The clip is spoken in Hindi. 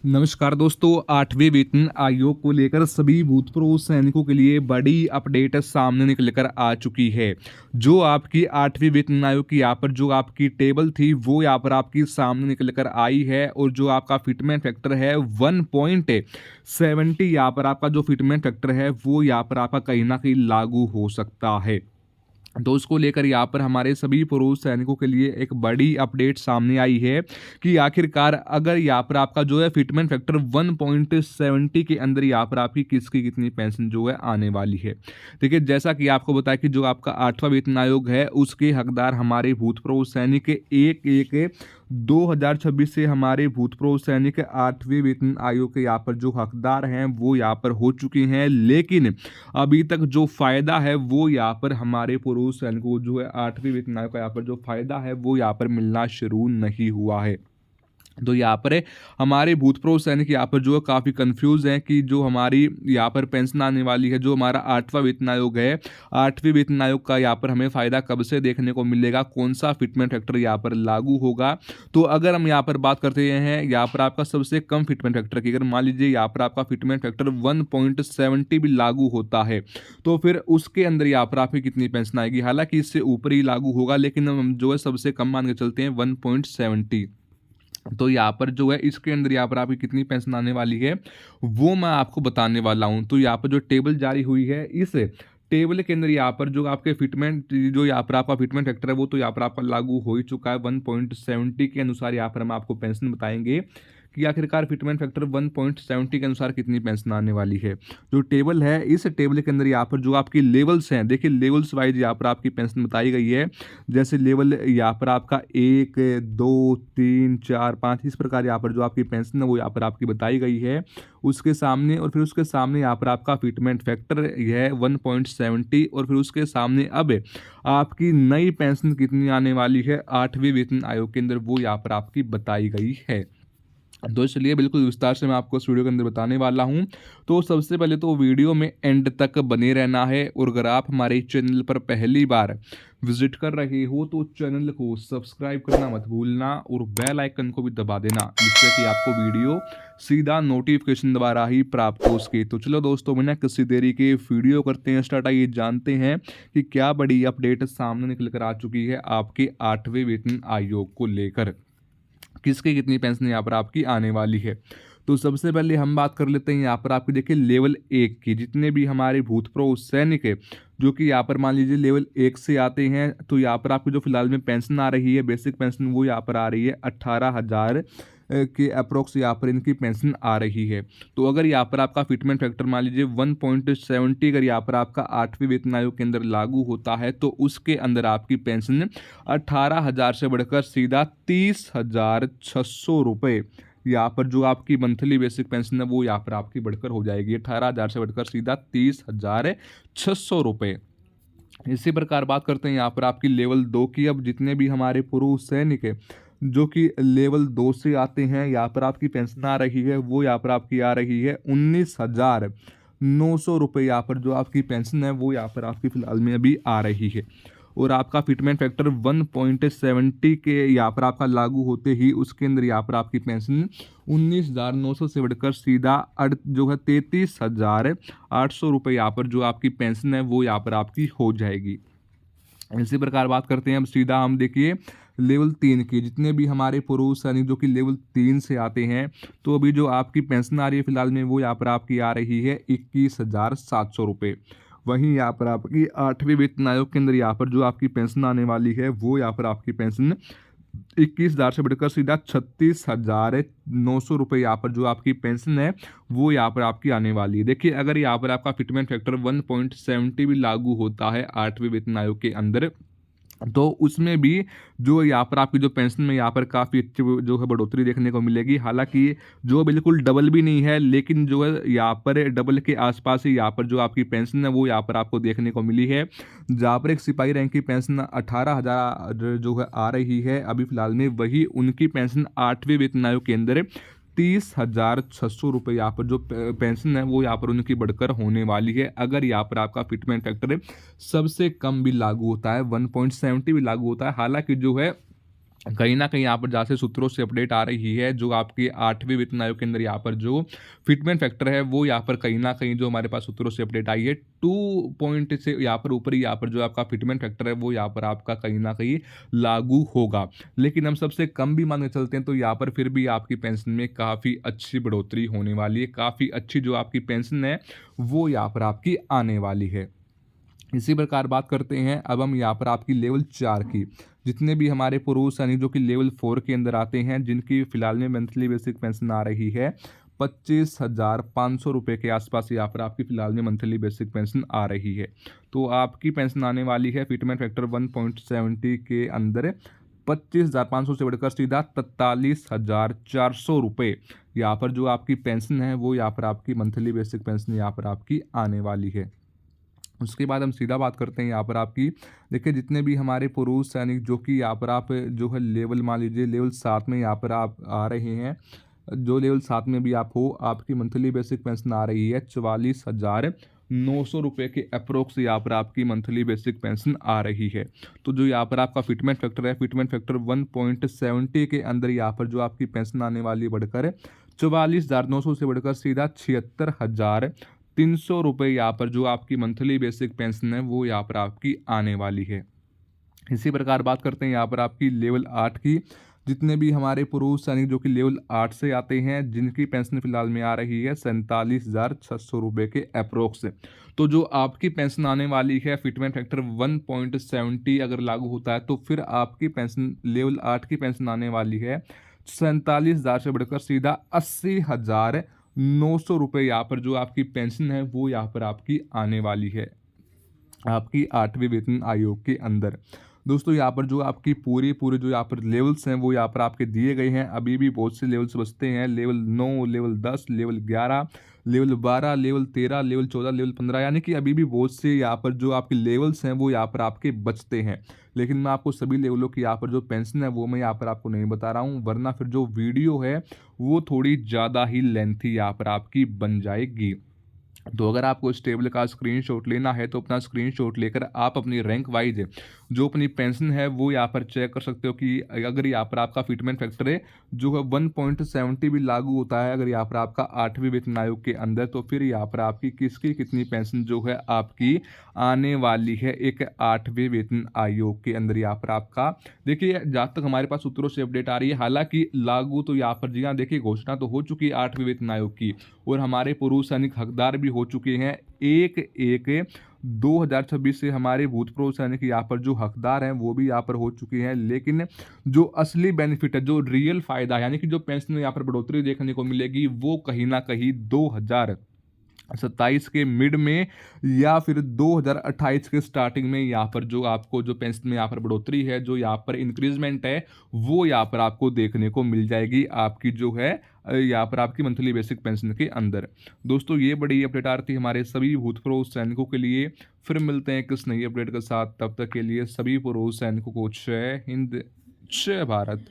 नमस्कार दोस्तों, 8वें वेतन आयोग को लेकर सभी भूतपूर्व सैनिकों के लिए बड़ी अपडेट सामने निकल कर आ चुकी है। जो आपकी 8वें वेतन आयोग की यहाँ पर जो आपकी टेबल थी वो यहाँ पर आपकी सामने निकल कर आई है और जो आपका फिटमेंट फैक्टर है 1.70 यहाँ पर आपका जो फिटमेंट फैक्टर है वो यहाँ पर आपका कहीं ना कहीं लागू हो सकता है। तो उसको लेकर यहाँ पर हमारे सभी पुरुष सैनिकों के लिए एक बड़ी अपडेट सामने आई है कि आखिरकार अगर यहाँ पर आपका जो है फिटमेंट फैक्टर 1.70 के अंदर यहाँ पर आपकी किसकी कितनी पेंशन जो है आने वाली है। देखिए, जैसा कि आपको बताया कि जो आपका 8वां वेतन आयोग है उसके हकदार हमारे भूतपूर्व सैनिक एक एक 2026 से हमारे भूतपूर्व सैनिक 8वें वेतन आयोग के यहाँ पर जो हकदार हैं वो यहाँ पर हो चुके हैं, लेकिन अभी तक जो फायदा है वो यहाँ पर हमारे पुरुष सैनिकों को जो है 8वें वेतन आयोग का यहाँ पर जो फायदा है वो यहाँ पर मिलना शुरू नहीं हुआ है। तो यहाँ पर हमारे भूतपूर्व सैनिक यहाँ पर जो है काफ़ी कंफ्यूज हैं कि जो हमारी यहाँ पर पेंशन आने वाली है, जो हमारा 8वां वेतन आयोग है, 8वें वेतन आयोग का यहाँ पर हमें फ़ायदा कब से देखने को मिलेगा, कौन सा फिटमेंट फैक्टर यहाँ पर लागू होगा। तो अगर हम यहाँ पर बात करते हैं यहाँ पर आपका सबसे कम फिटमेंट फैक्टर की, अगर मान लीजिए यहाँ पर आपका फिटमेंट फैक्टर 1.70 भी लागू होता है तो फिर उसके अंदर यहाँ पर आपकी कितनी पेंशन आएगी। हालांकि इससे ऊपर ही लागू होगा, लेकिन हम जो है सबसे कम मान के चलते हैं 1.70। तो यहाँ पर जो है इसके अंदर यहाँ पर आपकी कितनी पेंशन आने वाली है वो मैं आपको बताने वाला हूँ। तो यहाँ पर जो टेबल जारी हुई है, इस टेबल के अंदर यहाँ पर जो आपके फिटमेंट जो यहाँ पर आपका फिटमेंट फैक्टर है वो तो यहाँ पर आपका लागू हो ही चुका है। 1.70 के अनुसार यहाँ पर हम आपको पेंशन बताएंगे कि आखिरकार फिटमेंट फैक्टर 1.70 के अनुसार कितनी पेंशन आने वाली है। जो टेबल है, इस टेबल के अंदर यहाँ पर जो आपकी लेवल्स हैं, देखिए लेवल्स वाइज यहाँ पर आपकी पेंशन बताई गई है। जैसे लेवल यहाँ पर आपका 1 2 3 4 5 इस प्रकार यहाँ पर जो आपकी पेंशन है वो यहाँ पर आपकी बताई गई है। उसके सामने और फिर उसके सामने यहाँ पर आपका फिटमेंट फैक्टर है 1.70 और फिर उसके सामने अब आपकी नई पेंशन कितनी आने वाली है 8वें वेतन आयोग के अंदर वो यहाँ पर आपकी बताई गई है। तो इसलिए बिल्कुल विस्तार से मैं आपको इस वीडियो के अंदर बताने वाला हूं। तो सबसे पहले तो वीडियो में एंड तक बने रहना है और अगर आप हमारे चैनल पर पहली बार विजिट कर रहे हो तो चैनल को सब्सक्राइब करना मत भूलना और बेल आइकन को भी दबा देना, जिससे कि आपको वीडियो सीधा नोटिफिकेशन द्वारा ही प्राप्त हो सके। तो चलो दोस्तों, बिना किसी देरी के वीडियो करते हैं स्टार्ट। आइए जानते हैं कि क्या बड़ी अपडेट सामने निकल कर आ चुकी है आपके 8वें वेतन आयोग को लेकर, किसकी कितनी पेंशन यहाँ पर आपकी आने वाली है। तो सबसे पहले हम बात कर लेते हैं यहाँ पर आपकी देखिए लेवल 1 की, जितने भी हमारे भूतपूर्व सैनिक है जो कि यहाँ पर मान लीजिए लेवल 1 से आते हैं, तो यहाँ पर आपकी जो फिलहाल में पेंशन आ रही है बेसिक पेंशन वो यहाँ पर आ रही है 18,000 के अप्रोक्स यहाँ पर इनकी पेंशन आ रही है। तो अगर यहाँ पर आपका फिटमेंट फैक्टर मान लीजिए 1.70 अगर यहाँ पर आपका 8वें वेतन आयोग के अंदर लागू होता है तो उसके अंदर आपकी पेंशन 18,000 से बढ़कर सीधा 30,600 रुपये यहाँ पर जो आपकी मंथली बेसिक पेंशन है वो यहाँ पर आपकी बढ़कर हो जाएगी 18,000 से बढ़कर सीधा 30,600 रुपये। इसी प्रकार बात करते हैं यहाँ पर आपकी लेवल 2 की। अब जितने भी हमारे पुरुष सैनिक है जो कि लेवल 2 से आते हैं, यहाँ पर आपकी पेंशन आ रही है वो यहाँ पर आपकी आ रही है 19,900 रुपये। यहाँ पर जो आपकी पेंशन है वो यहाँ पर आपकी फिलहाल में अभी आ रही है और आपका फिटमेंट फैक्टर 1.70 के यहाँ पर आपका लागू होते ही उसके अंदर यहाँ पर आपकी पेंशन 19,900 से बढ़कर सीधा जो है 33,800 रुपये यहाँ पर जो आपकी पेंशन है वो यहाँ पर आपकी हो जाएगी। इसी प्रकार बात करते हैं अब सीधा हम देखिए लेवल 3 की, जितने भी हमारे पुरुष सैनिक जो कि लेवल 3 से आते हैं तो अभी जो आपकी पेंशन आ रही है फिलहाल में वो यहाँ पर आपकी आ रही है 21,700 रुपये। वहीं यहाँ पर आपकी 8वें वेतन आयोग के अंदर यहाँ पर जो आपकी पेंशन आने वाली है वो यहाँ पर आपकी पेंशन 21,000 से बढ़कर सीधा 36,900 रुपये यहाँ पर जो आपकी पेंशन है वो यहाँ पर आपकी आने वाली है। देखिए, अगर यहाँ पर आपका फिटमेंट फैक्टर 1.70 भी लागू होता है 8वें वेतन आयोग के अंदर तो उसमें भी जो यहाँ पर आपकी जो पेंशन में यहाँ पर काफ़ी अच्छी जो है बढ़ोतरी देखने को मिलेगी। हालांकि जो बिल्कुल डबल भी नहीं है, लेकिन जो है यहाँ पर डबल के आसपास ही यहाँ पर जो आपकी पेंशन है वो यहाँ पर आपको देखने को मिली है। जहाँ पर एक सिपाही रैंक की पेंशन 18,000 जो है आ रही है अभी फिलहाल में, वही उनकी पेंशन 8वें वेतन आयोग के अंदर 30,600 रुपये यहाँ पर जो पेंशन है वो यहाँ पर उनकी बढ़कर होने वाली है। अगर यहाँ पर आपका फिटमेंट फैक्टर सबसे कम भी लागू होता है 1.70 भी लागू होता है। हालांकि जो है कहीं न कहीं यहाँ पर जहाँ से सूत्रों से अपडेट आ रही है, जो आपके 8वें वेतन आयोग के अंदर यहाँ पर जो फिटमेंट फैक्टर है, वो यहाँ पर कहीं न कहीं जो हमारे पास सूत्रों से अपडेट आई है, 2 पॉइंट से यहाँ पर ऊपर ही यहाँ पर जो आपका फिटमेंट फैक्टर है, वो यहाँ पर आपका कहीं न कहीं लागू होगा। लेकिन हम सबसे कम भी मान के चलते हैं, तो यहाँ पर फिर भी आपकी पेंशन में काफ़ी अच्छी बढ़ोतरी होने वाली है, काफ़ी अच्छी जो आपकी पेंशन है, वो यहाँ पर आपकी आने वाली है। इसी प्रकार बात करते हैं अब हम यहाँ पर आपकी लेवल 4 की। जितने भी हमारे पुरुष यानी जो कि लेवल 4 के अंदर आते हैं, जिनकी फिलहाल में मंथली बेसिक पेंशन आ रही है 25,500 रुपये के आसपास, यहाँ पर आपकी फिलहाल में मंथली बेसिक पेंशन आ रही है। तो आपकी पेंशन आने वाली है फिटमेंट फैक्टर 1.70 के अंदर 25,500 से बढ़कर सीधा 43,400 रुपये। यहाँ पर जो आपकी पेंशन है, वो यहाँ पर आपकी मंथली बेसिक पेंशन यहाँ पर आपकी आने वाली है। उसके बाद हम सीधा बात करते हैं यहाँ पर आपकी। देखिए, जितने भी हमारे पुरुष सैनिक जो कि यहाँ पर आप जो है लेवल मान लीजिए लेवल 7 में यहाँ पर आप आ रहे हैं, जो लेवल 7 में भी आप हो, आपकी मंथली बेसिक पेंशन आ रही है 44,900 रुपये के अप्रोक्स यहाँ पर आपकी मंथली बेसिक पेंशन आ रही है। तो जो यहाँ पर आपका फिटमेंट फैक्टर है, फिटमेंट फैक्टर 1.70 के अंदर यहाँ पर जो आपकी पेंशन आने वाली बढ़कर 44,900 से बढ़कर सीधा 76,300 रुपये यहाँ पर जो आपकी मंथली बेसिक पेंशन है, वो यहाँ पर आपकी आने वाली है। इसी प्रकार बात करते हैं यहाँ पर आपकी लेवल 8 की। जितने भी हमारे पुरुष सैनिक जो कि लेवल 8 से आते हैं, जिनकी पेंशन फिलहाल में आ रही है 47,600 रुपये के अप्रोक्स। तो जो आपकी पेंशन आने वाली है फिटमेंट फैक्टर 1.70 अगर लागू होता है, तो फिर आपकी पेंशन लेवल 8 की पेंशन आने वाली है 47,000 से बढ़कर सीधा 80,900 रुपये। यहाँ पर जो आपकी पेंशन है, वो यहाँ पर आपकी आने वाली है आपकी 8वें वेतन आयोग के अंदर। दोस्तों, यहाँ पर जो आपकी पूरे जो यहाँ पर लेवल्स हैं, वो यहाँ पर आपके दिए गए हैं। अभी भी बहुत से लेवल्स बचते हैं, level 9, level 10, level 11, level 12, level 13, level 14, level 15, यानी कि अभी भी बहुत से यहाँ पर जो आपके लेवल्स हैं, वो यहाँ पर आपके बचते हैं। लेकिन मैं आपको सभी लेवलों की यहाँ पर जो पेंशन है, वो मैं यहाँ पर आपको नहीं बता रहा हूँ, वरना फिर जो वीडियो है, वो थोड़ी ज़्यादा ही लेंथी यहाँ पर आपकी बन जाएगी। तो अगर आपको इस टेबल का स्क्रीनशॉट लेना है, तो अपना स्क्रीनशॉट लेकर आप अपनी रैंक वाइज जो अपनी पेंशन है, वो यहाँ पर चेक कर सकते हो कि अगर यहाँ पर आपका फिटमेंट फैक्टर है जो है 1.70 भी लागू होता है, अगर यहाँ पर आपका 8वें वेतन आयोग के अंदर, तो फिर यहाँ पर आपकी किसकी कितनी पेंशन जो है आपकी आने वाली है एक 8वें वेतन आयोग के अंदर। यहाँ पर आपका देखिए, जहाँ तक हमारे पास सूत्रों से अपडेट आ रही है, हालांकि लागू तो यहाँ पर जी हाँ देखिए घोषणा तो हो चुकी है 8वें वेतन आयोग की, और हमारे पुरुष सैनिक हकदार भी हो चुके हैं। 1/1/2026 से हमारे भूतपूर्व सैनिक यहाँ पर जो हकदार हैं, वो भी यहाँ पर हो चुके हैं। लेकिन जो असली बेनिफिट है, जो रियल फायदा है, यानी कि जो पेंशन में यहाँ पर बढ़ोतरी देखने को मिलेगी, वो कहीं ना कहीं 2027 के मिड में या फिर 2028 के स्टार्टिंग में यहाँ पर जो आपको जो पेंशन में यहाँ पर बढ़ोतरी है, जो यहाँ पर इंक्रीजमेंट है, वो यहाँ पर आपको देखने को मिल जाएगी आपकी जो है यहाँ पर आपकी मंथली बेसिक पेंशन के अंदर। दोस्तों, ये बड़ी अपडेट आ रही थी हमारे सभी भूतपूर्व सैनिकों के लिए। फिर मिलते हैं किस नई अपडेट के साथ, तब तक के लिए सभी पूर्व सैनिकों को जय हिंद, जय भारत।